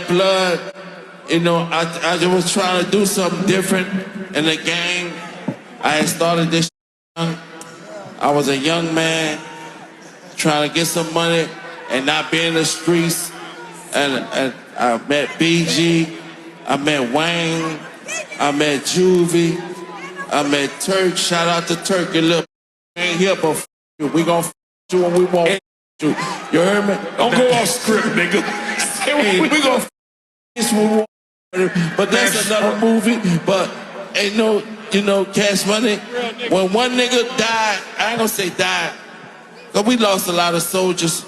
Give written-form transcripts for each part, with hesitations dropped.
blood. You know, I just was trying to do something different in the game. I had started this young. I was a young man trying to get some money and not be in the streets. And I met BG, I met Wayne, I met Juvie, I met Turk. Shout out to Turk and Lil. Ain't here, but you. We gon' you when we want you. You heard me? Don't go off script, nigga. Hey, we gon' this when we want. But that's another movie. But ain't no, you know, Cash Money. When one nigga died, I ain't gonna say died, cause we lost a lot of soldiers.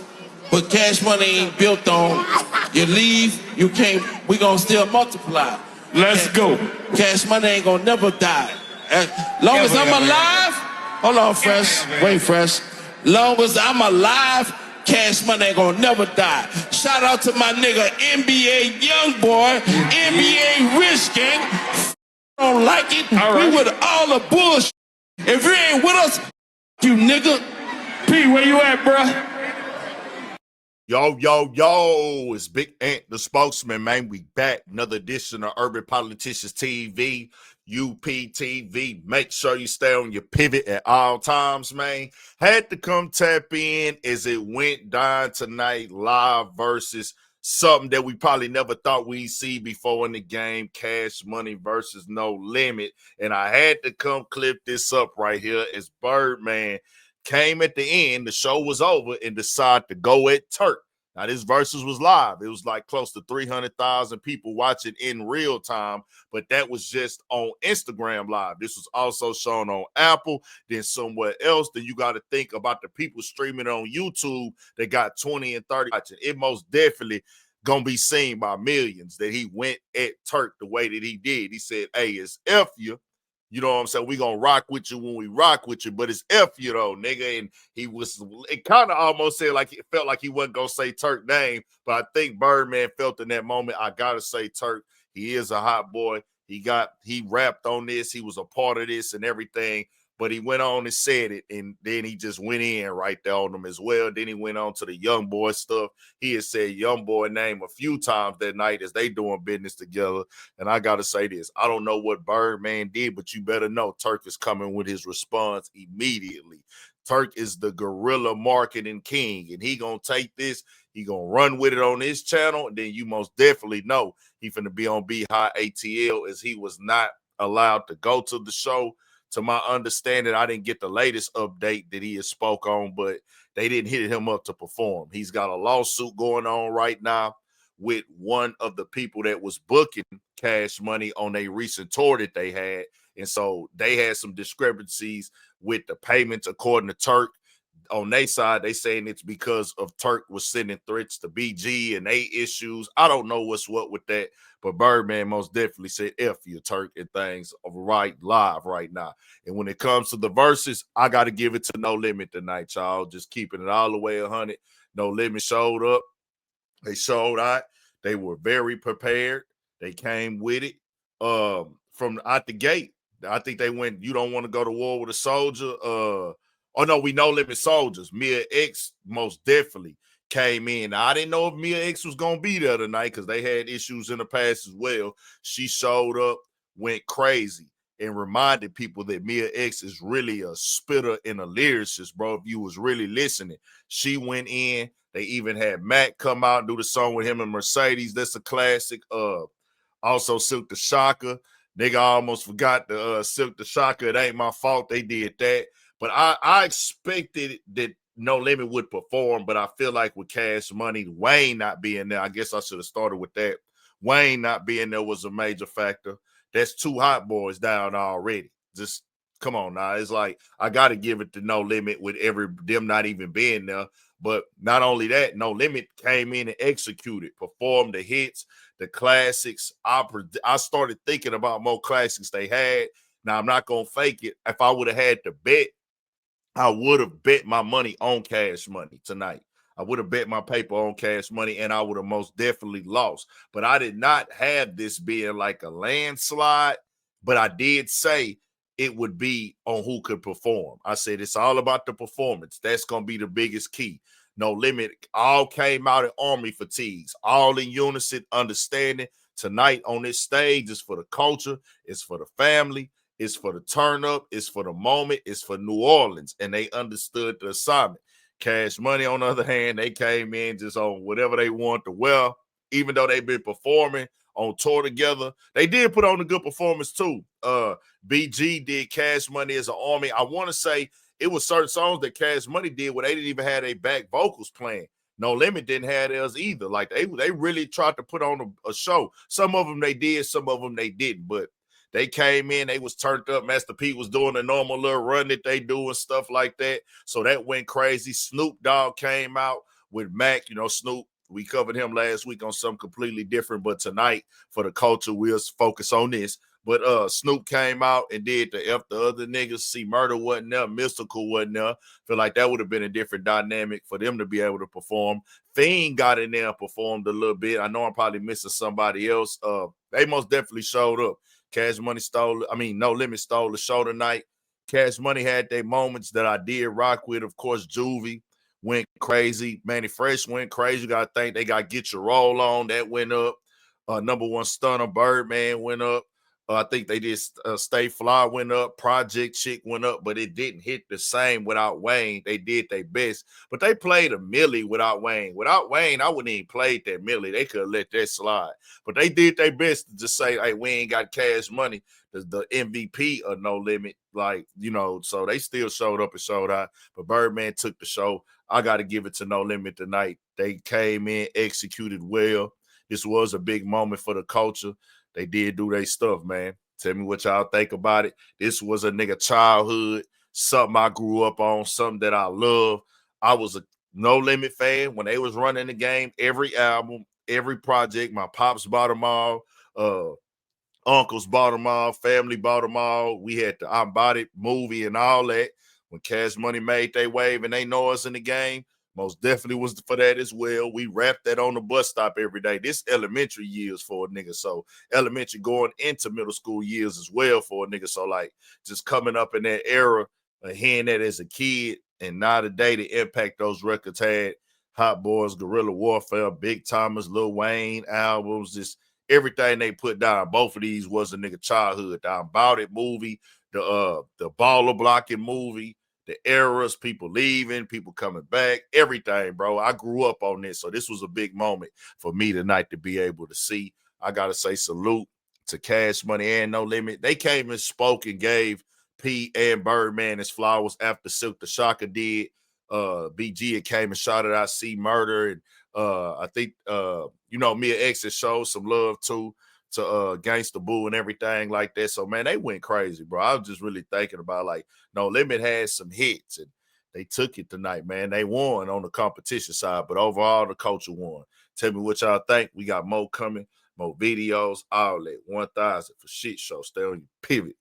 But Cash Money ain't built on you leave, you can't. We gonna still multiply. Let's go. Cash Money ain't gonna never die. As long as I'm alive, hold on, Fresh. Wait, Fresh. Long as I'm alive, Cash Money ain't gonna never die. Shout out to my nigga NBA Youngboy, NBA Rich Gang. Don't like it. All right. We with all the bullshit. If you ain't with us, you nigga. P, where you at, bruh? Yo, it's Big Ant, the spokesman, man. We back. Another edition of Urban Politicians TV, UPTV. Make sure you stay on your pivot at all times, man. Had to come tap in as it went down tonight, live versus something that we probably never thought we'd see before in the game, Cash Money versus No Limit. And I had to come clip this up right here as Birdman came at the end, the show was over, and decided to go at Turk. Now, this versus was live. It was like close to 300,000 people watching in real time, but that was just on Instagram Live. This was also shown on Apple, then somewhere else. Then you got to think about the people streaming on YouTube that got 20 and 30 watching. It most definitely going to be seen by millions that he went at Turk the way that he did. He said, hey, it's F you. You know what I'm saying? We gonna rock with you when we rock with you, but it's F you though, nigga. And it kind of almost said like it felt like he wasn't gonna say Turk name, but I think Birdman felt in that moment, I gotta say Turk. He is a hot boy. He rapped on this, he was a part of this and everything, but he went on and said it, and then he just went in right there on them as well. Then he went on to the young boy stuff. He had said young boy name a few times that night as they doing business together. And I got to say this, I don't know what Birdman did, but you better know Turk is coming with his response immediately. Turk is the guerrilla marketing king, and he going to take this, he going to run with it on his channel, and then you most definitely know he finna be on High ATL as he was not allowed to go to the show. To my understanding, I didn't get the latest update that he has spoke on, but they didn't hit him up to perform. He's got a lawsuit going on right now with one of the people that was booking Cash Money on a recent tour that they had. And so they had some discrepancies with the payments, according to Turk. On their side, they saying it's because of Turk was sending threats to BG and they issues. I don't know what's what with that, but Birdman most definitely said F you, Turk, and things right live right now. And when it comes to the verses, I got to give it to No Limit tonight, y'all. Just keeping it all the way 100. No Limit showed up. They showed out. They were very prepared. They came with it from out the gate. I think they went, you don't want to go to war with a soldier. Oh, no, we No Limit soldiers. Mia X most definitely came in. Now, I didn't know if Mia X was going to be there tonight because they had issues in the past as well. She showed up, went crazy, and reminded people that Mia X is really a spitter and a lyricist, bro, if you was really listening. She went in. They even had Mac come out and do the song with him and Mercedes. That's a classic. Also, Silk the Shocker. Nigga almost forgot the Silk the Shocker. It ain't my fault they did that. But I expected that No Limit would perform, but I feel like with Cash Money, Wayne not being there, I guess I should have started with that. Wayne not being there was a major factor. That's two hot boys down already. Just come on now. It's like I got to give it to No Limit with them not even being there. But not only that, No Limit came in and executed, performed the hits, the classics. I started thinking about more classics they had. Now, I'm not going to fake it. If I would have had to bet, I would have bet my money on Cash Money tonight. I would have bet my paper on Cash Money, and I would have most definitely lost. But I did not have this being like a landslide, but I did say it would be on who could perform. I said it's all about the performance. That's going to be the biggest key. No Limit all came out in army fatigues, all in unison, understanding. Tonight on this stage is for the culture, it's for the family, it's for the turn up, it's for the moment, it's for New Orleans, and they understood the assignment. Cash Money, on the other hand, they came in just on whatever they want to wear, even though they've been performing on tour together. They did put on a good performance too. BG did Cash Money as an army. I want to say it was certain songs that Cash Money did where they didn't even have their back vocals playing. No Limit didn't have theirs either. Like they really tried to put on a show. Some of them they did, some of them they didn't. But they came in, they was turned up. Master P was doing a normal little run that they do and stuff like that. So that went crazy. Snoop Dogg came out with Mac. You know, Snoop, we covered him last week on something completely different. But tonight, for the culture, we'll focus on this. But Snoop came out and did the F the other niggas. See, Murder wasn't there. Mystical wasn't there. Feel like that would have been a different dynamic for them to be able to perform. Fiend got in there and performed a little bit. I know I'm probably missing somebody else. They most definitely showed up. Cash Money No Limit stole the show tonight. Cash Money had their moments that I did rock with. Of course, Juvie went crazy. Manny Fresh went crazy. You got to think they got Get Your Roll On. That went up. Number one stunner, Birdman, went up. I think they did Stay Fly went up, Project Chick went up, but it didn't hit the same without Wayne. They did their best, but they played a Millie without Wayne. Without Wayne, I wouldn't even played that Millie. They could have let that slide, but they did their best to just say, hey, we ain't got Cash Money, the MVP of No Limit. Like, you know, so they still showed up and showed out, but Birdman took the show. I got to give it to No Limit tonight. They came in, executed well. This was a big moment for the culture. They did do their stuff, man. Tell me what y'all think about it. This was a nigga childhood, something I grew up on, something that I love. I was a No Limit fan when they was running the game. Every album, every project, my pops bought them all. Uncles bought them all. Family bought them all. We had the I Bought It movie and all that. When Cash Money made they wave and they know us in the game, most definitely was for that as well. We rapped that on the bus stop every day. This elementary years for a nigga. So elementary going into middle school years as well for a nigga. So like just coming up in that era, hearing that as a kid, and now today the impact those records had. Hot Boys, Guerrilla Warfare, Big Thomas, Lil Wayne albums, just everything they put down. Both of these was a nigga childhood. The About It movie, the baller blocking movie, the eras, people leaving, people coming back, everything, bro. I grew up on this, so this was a big moment for me tonight to be able to see. I gotta say salute to Cash Money and No Limit. They came and spoke and gave P and Birdman his flowers after Silk the Shocker did. BG had came and shouted out C Murder, and I think Mia X had showed some love too to Gangsta Boo and everything like that. So man, they went crazy, bro. I was just really thinking about like No Limit had some hits and they took it tonight, man. They won on the competition side, but overall the culture won. Tell me what y'all think. We got more coming, more videos, all that. 1000 for shit show. Stay on your pivot.